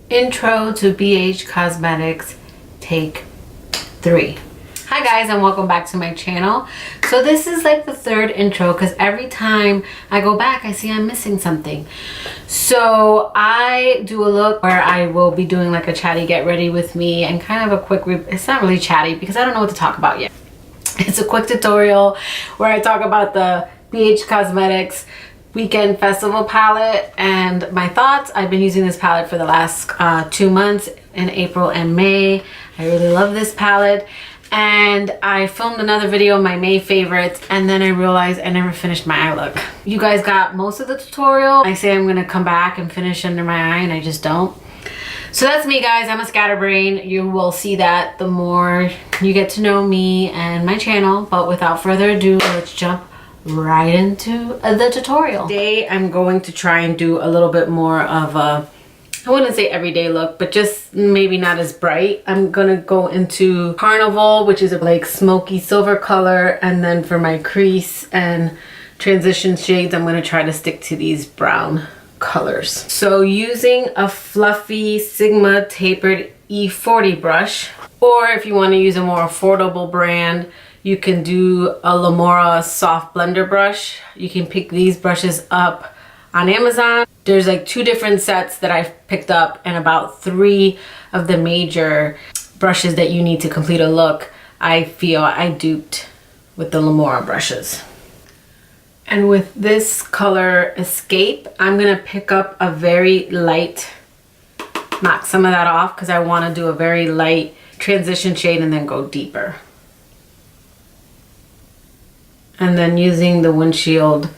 Intro to BH Cosmetics Take 3. Hi guys, and welcome back to my channel. So this is like the third intro because every time I go back I see I'm missing something. So I do a look where I will be doing like a chatty get ready with me and kind of a quick it's not really chatty because I don't know what to talk about yet. It's a quick tutorial where I talk about the BH Cosmetics Weekend Festival palette and my thoughts. I've been using this palette for the last 2 months in April and May. I really love this palette, and I filmed another video, my May favorites, and then I realized I never finished my eye look. You guys got most of the tutorial. I say I'm gonna come back and finish under my eye and I just don't. So that's me guys, I'm a scatterbrain. You will see that the more you get to know me and my channel, but without further ado, let's jump right into the tutorial. Today I'm going to try and do a little bit more of a, I wouldn't say everyday look, but just maybe not as bright. I'm gonna go into Carnival, which is a like smoky silver color, and then for my crease and transition shades I'm gonna try to stick to these brown colors. So using a fluffy Sigma tapered E40 brush, or if you want to use a more affordable brand, you can do a Lamora soft blender brush. You can pick these brushes up on Amazon. There's like 2 different sets that I've picked up and about 3 of the major brushes that you need to complete a look I feel I duped with the Lamora brushes. And with this color Escape, I'm gonna pick up a very light, knock some of that off because I want to do a very light transition shade and then go deeper. And then using the windshield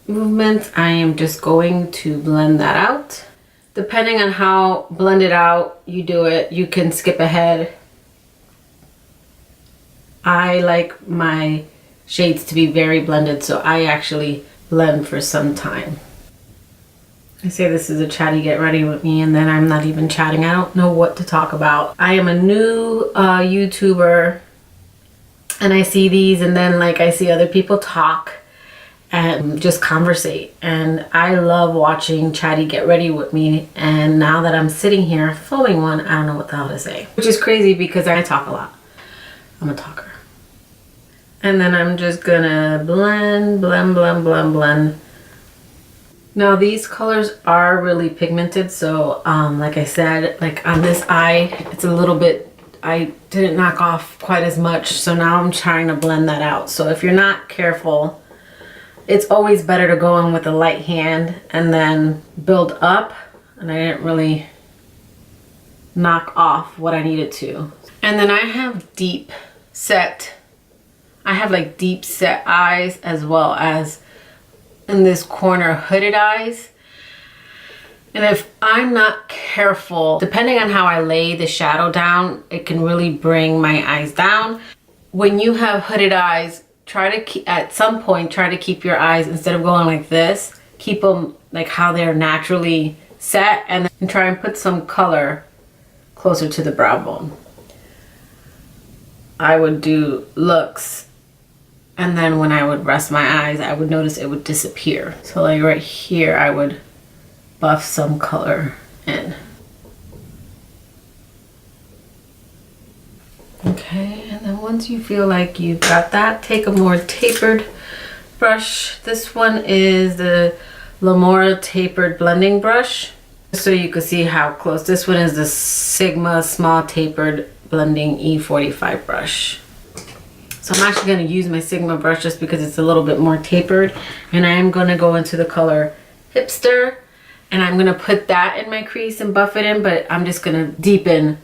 movement, I am just going to blend that out. Depending on how blended out you do it, you can skip ahead. I like my shades to be very blended, so I actually blend for some time. I say this is a chatty get ready with me, and then I'm not even chatting. I don't know what to talk about. I am a new YouTuber, and I see these, and then like I see other people talk and just conversate, and I love watching chatty get ready with me. And now that I'm sitting here filming one, I don't know what the hell to say, which is crazy because I talk a lot. I'm a talker. And then I'm just gonna blend, blend, blend, blend, blend. Now these colors are really pigmented, so like I said, like on this eye, it's a little bit, I didn't knock off quite as much, so now I'm trying to blend that out. So if you're not careful, it's always better to go in with a light hand and then build up, and I didn't really knock off what I needed to. And then I have deep set, I have like deep set eyes as well as in this corner hooded eyes. And if I'm not careful, depending on how I lay the shadow down, it can really bring my eyes down. When you have hooded eyes, try to keep, at some point, try to keep your eyes, instead of going like this, keep them like how they're naturally set, and then try and put some color closer to the brow bone. I would do looks, and then when I would rest my eyes, I would notice it would disappear. So like right here, I would buff some color in. Okay, and then once you feel like you've got that, take a more tapered brush. This one is the Lamora tapered blending brush, so you can see how close. This one is the Sigma small tapered blending E45 brush. So I'm actually going to use my Sigma brush just because it's a little bit more tapered, and I am going to go into the color Hipster, and I'm going to put that in my crease and buff it in, but I'm just going to deepen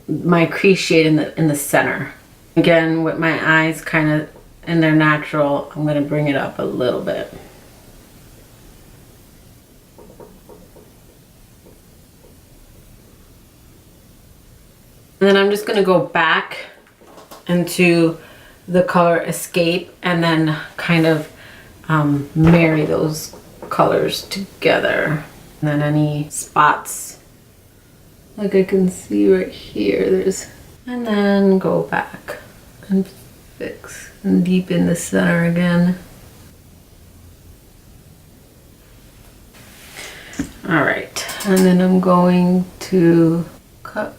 my crease shade in the center. Again, with my eyes kind of in their natural, I'm going to bring it up a little bit. And then I'm just going to go back into the color Escape and then kind of marry those colors together. And then any spots, like I can see right here, there's, and then go back and fix and deepen the center again. All right, and then I'm going to cut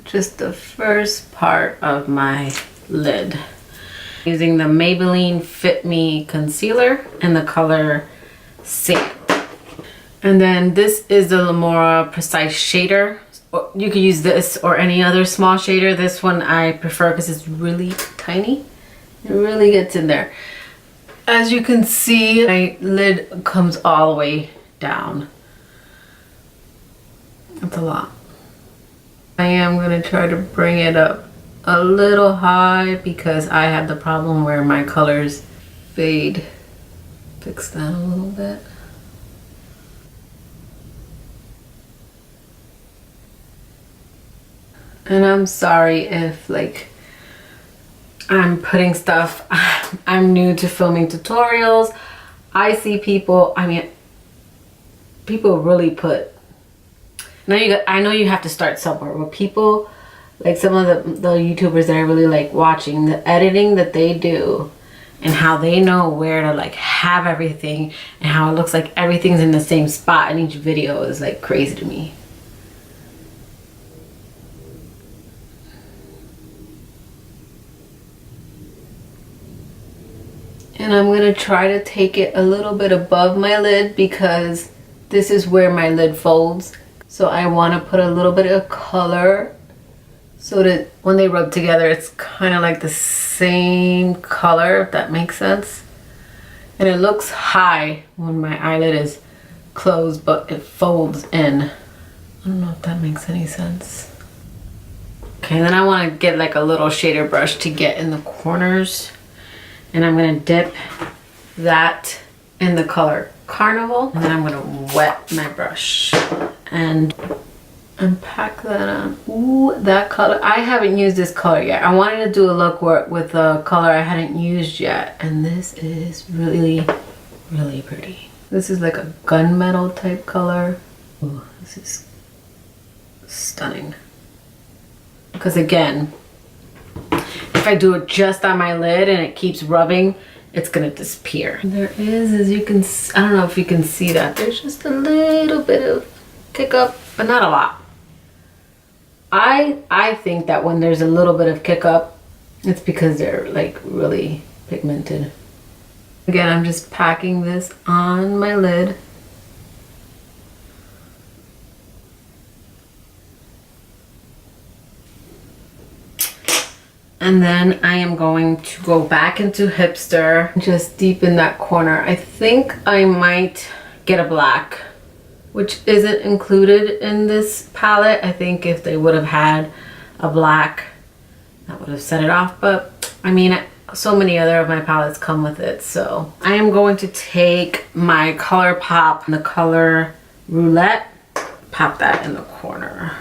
just the first part of my lid using the Maybelline Fit Me concealer in the color Sand. And then this is the Lamora Precise shader. You could use this or any other small shader. This one I prefer because it's really tiny. It really gets in there. As you can see, my lid comes all the way down. That's a lot. I am gonna try to bring it up a little high because I have the problem where my colors fade. Fix that a little bit. And I'm sorry if like I'm putting stuff, I'm new to filming tutorials. I see people, I mean, people really put, I know you have to start somewhere, but people, like some of the YouTubers that I really like watching, the editing that they do and how they know where to like have everything and how it looks like everything's in the same spot in each video is like crazy to me. And I'm gonna try to take it a little bit above my lid because this is where my lid folds. So I wanna put a little bit of color so that when they rub together, it's kind of like the same color, if that makes sense. And it looks high when my eyelid is closed, but it folds in. I don't know if that makes any sense. Okay, then I wanna get like a little shader brush to get in the corners. And I'm gonna dip that in the color Carnival. And then I'm gonna wet my brush and pack that on. Ooh, that color. I haven't used this color yet. I wanted to do a look with a color I hadn't used yet. And this is really, really pretty. This is like a gunmetal type color. Ooh, this is stunning. Because again, if I do it just on my lid and it keeps rubbing, it's gonna disappear. There is, as you can, I don't know if you can see that, there's just a little bit of kick up, but not a lot. I think that when there's a little bit of kick up, it's because they're like really pigmented. Again, I'm just packing this on my lid. And then I am going to go back into Hipster, just deepen that corner. I think I might get a black, which isn't included in this palette. I think if they would have had a black, that would have set it off. But I mean, so many other of my palettes come with it. So I am going to take my ColourPop, the color Roulette, pop that in the corner.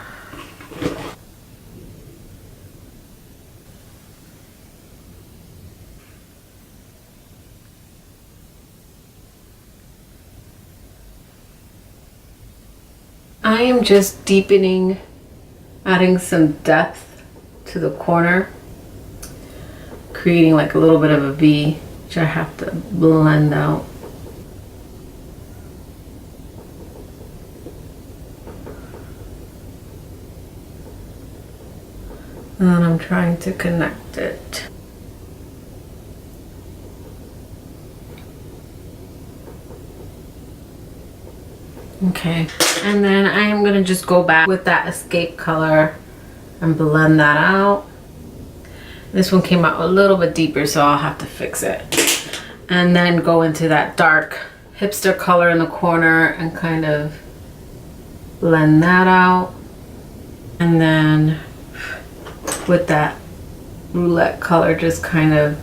I am just deepening, adding some depth to the corner, creating like a little bit of a V, which I have to blend out. And then I'm trying to connect it. Okay, and then I am gonna just go back with that escape color and blend that out. This one came out a little bit deeper, so I'll have to fix it. And then go into that dark Hipster color in the corner and kind of blend that out. And then with that Roulette color, just kind of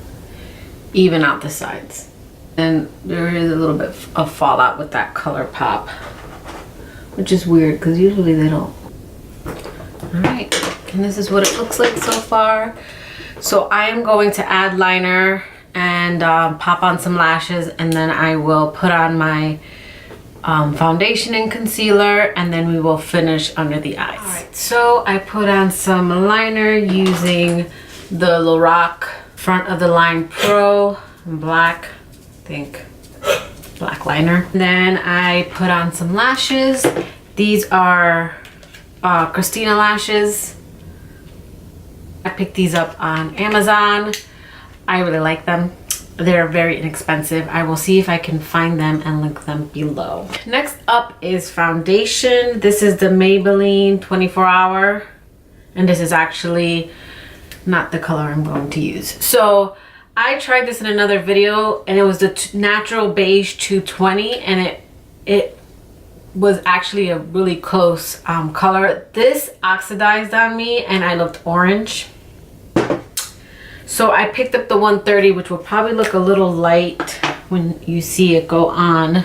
even out the sides. And there is a little bit of fallout with that ColourPop, which is weird because usually they don't. All right, and this is what it looks like so far. So I am going to add liner and pop on some lashes, and then I will put on my foundation and concealer, and then we will finish under the eyes. All right, so I put on some liner using the Lorac Front of the Line Pro in black, I think. black liner. And then I put on some lashes. These are Christina lashes. I picked these up on Amazon. I really like them. They're very inexpensive. I will see if I can find them and link them below. Next up is foundation. This is the Maybelline 24 Hour. And this is actually not the color I'm going to use. So I tried this in another video and it was the Natural Beige 220 and it was actually a really close color. This oxidized on me and I looked orange. So I picked up the 130, which will probably look a little light when you see it go on,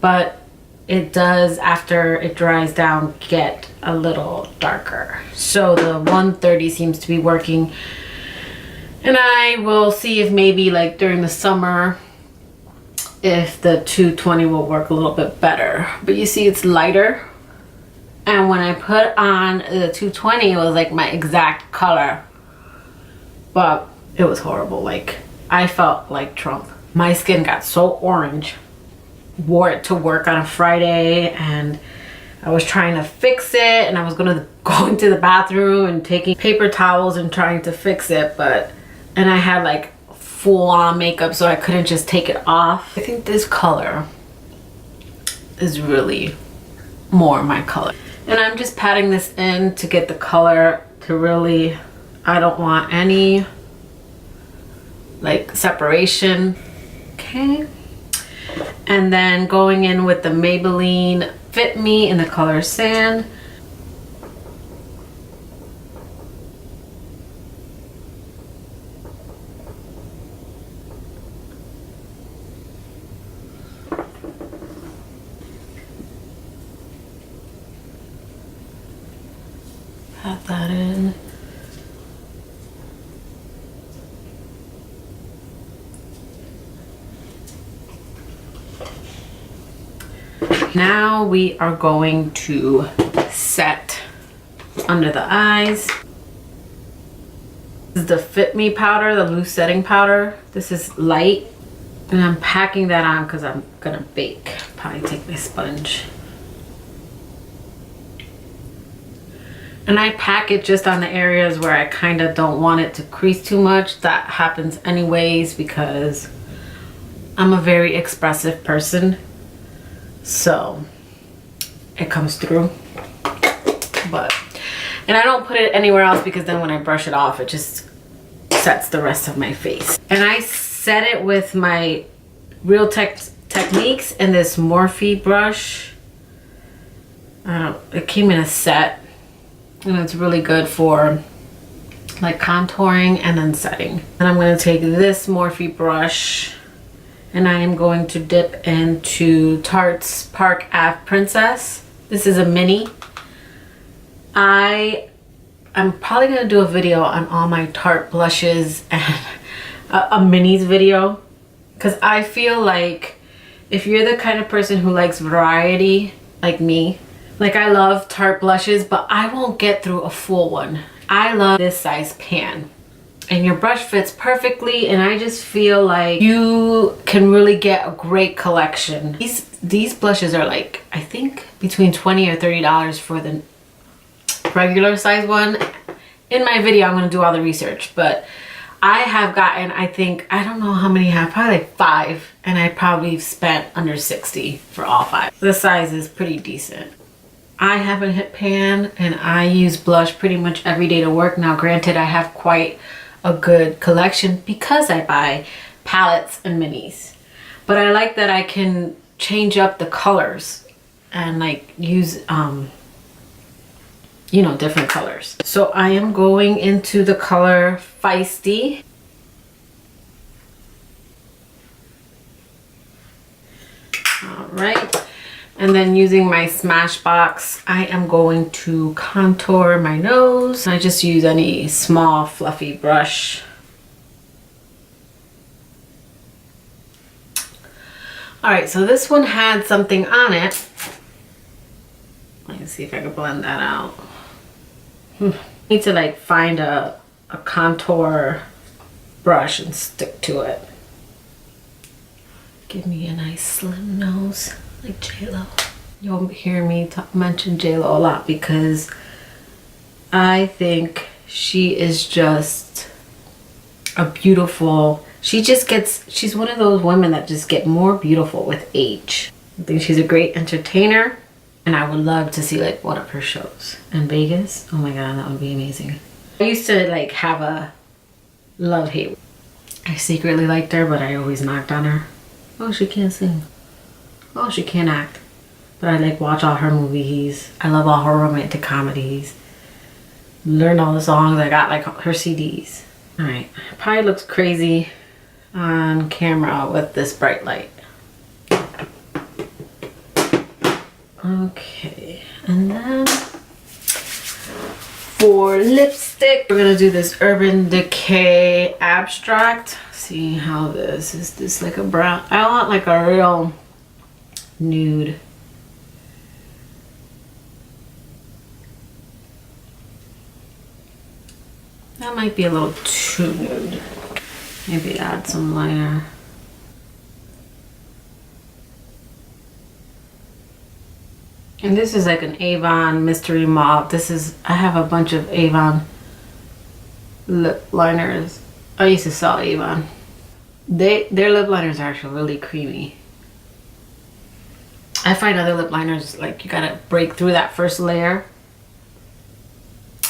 but it does, after it dries down, get a little darker. So the 130 seems to be working, and I will see if maybe like during the summer if the 220 will work a little bit better. But you see it's lighter, and when I put on the 220 it was like my exact color. But it was horrible. Like, I felt like Trump. My skin got so orange. Wore it to work on a Friday and I was trying to fix it, and I was gonna go into the bathroom and taking paper towels and trying to fix it, and I had like full on makeup, so I couldn't just take it off. I think this color is really more my color. And I'm just patting this in to get the color to really, I don't want any like separation. Okay. And then going in with the Maybelline Fit Me in the color Sand. Pat that in. Now we are going to set under the eyes. This is the Fit Me powder, the loose setting powder. This is light, and I'm packing that on because I'm gonna bake. Probably take my sponge. And I pack it just on the areas where I kind of don't want it to crease too much. That happens anyways because I'm a very expressive person. So it comes through. And I don't put it anywhere else because then when I brush it off, it just sets the rest of my face. And I set it with my Real Techniques and this Morphe brush. It came in a set. And it's really good for like contouring and then setting. And I'm going to take this Morphe brush and I am going to dip into Tarte's Park Ave Princess. This is a mini. I'm probably going to do a video on all my Tarte blushes and a minis video. Because I feel like if you're the kind of person who likes variety like me, like I love Tarte blushes, but I won't get through a full one. I love this size pan. And your brush fits perfectly, and I just feel like you can really get a great collection. These blushes are like, I think between $20 or $30 for the regular size one. In my video, I'm gonna do all the research, but I have gotten, I think, I don't know how many I have, probably like 5, and I probably spent under $60 for all 5. The size is pretty decent. I have a hit pan and I use blush pretty much every day to work. Now granted, I have quite a good collection because I buy palettes and minis, but I like that I can change up the colors and like use you know, different colors. So I am going into the color Feisty. All right. And then using my Smashbox, I am going to contour my nose. I just use any small fluffy brush. All right, so this one had something on it. Let me see if I can blend that out. Need to like find a contour brush and stick to it. Give me a nice slim nose like J-Lo. You'll hear me mention J-Lo a lot because I think she is just a beautiful, she's one of those women that just get more beautiful with age. I think she's a great entertainer, and I would love to see like one of her shows in Vegas. Oh my god, that would be amazing. I used to like have a love-hate. I secretly liked her, but I always knocked on her. Oh, she can't sing. Oh, she can't act. But I like watch all her movies. I love all her romantic comedies. Learned all the songs. I got like her CDs. All right, probably looks crazy on camera with this bright light. Okay, and then for lipstick, we're gonna do this Urban Decay Abstract. See how this is. This like a brown? I want like a real nude. That might be a little too nude. Maybe add some liner. And this is like an Avon Mystery Mauve. This is, I have a bunch of Avon lip liners. I used to sell Avon. Their lip liners are actually really creamy. I find other lip liners, like you gotta break through that first layer.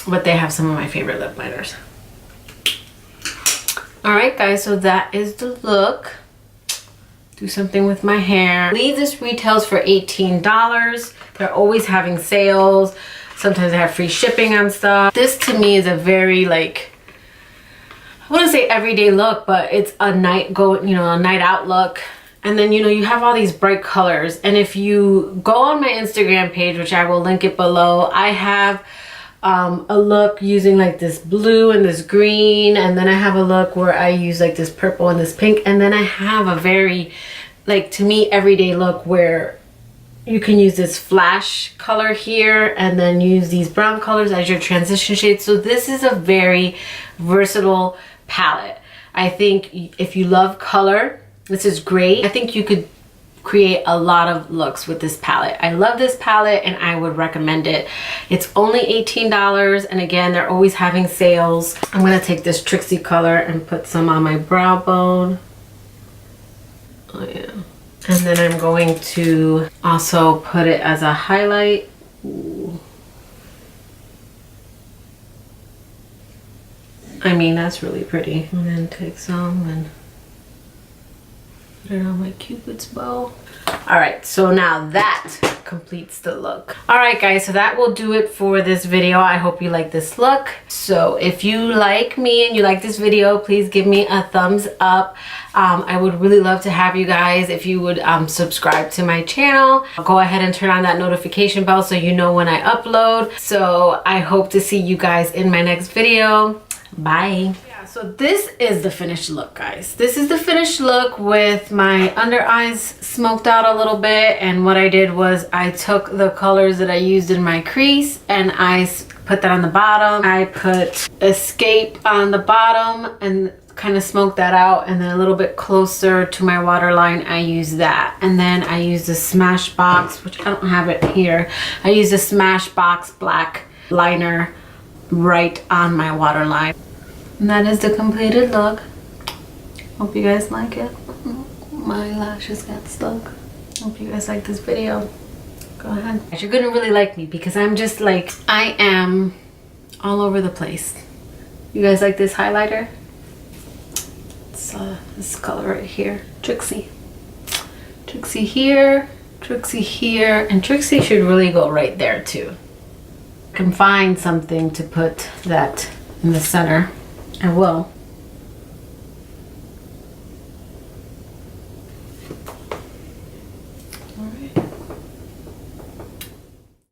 But they have some of my favorite lip liners. Alright guys, so that is the look. Do something with my hair. I believe this retails for $18. They're always having sales. Sometimes they have free shipping on stuff. This to me is a very like, I wouldn't say everyday look, but it's a night out look. And then, you know, you have all these bright colors. And if you go on my Instagram page, which I will link it below, I have a look using like this blue and this green, and then I have a look where I use like this purple and this pink, and then I have a very, like, to me, everyday look where you can use this flash color here and then use these brown colors as your transition shades. So this is a very versatile palette. I think if you love color, this is great. I think you could create a lot of looks with this palette. I love this palette and I would recommend it. It's only $18, and again, they're always having sales. I'm gonna take this Trixie color and put some on my brow bone. Oh yeah. And then I'm going to also put it as a highlight. Ooh. I mean, that's really pretty. And then take some and put it on my Cupid's bow. All right, so now that completes the look. All right guys, so that will do it for this video. I hope you like this look. So if you like me and you like this video, please give me a thumbs up. I would really love to have you guys, if you would subscribe to my channel. Go ahead and turn on that notification bell so you know when I upload. So I hope to see you guys in my next video. Bye. So this is the finished look, guys. This is the finished look with my under eyes smoked out a little bit, and what I did was I took the colors that I used in my crease and I put that on the bottom. I put Escape on the bottom and kind of smoked that out, and then a little bit closer to my waterline I used that, and then I used the Smashbox, which I don't have it here. I used the Smashbox black liner right on my waterline. And that is the completed look. Hope you guys like it. My lashes got stuck. Hope you guys like this video. Go ahead. You're gonna really like me because I'm just like, I am all over the place. You guys like this highlighter? It's this color right here. Trixie. Trixie here, Trixie here, and Trixie should really go right there too. I can find something to put that in the center. I will.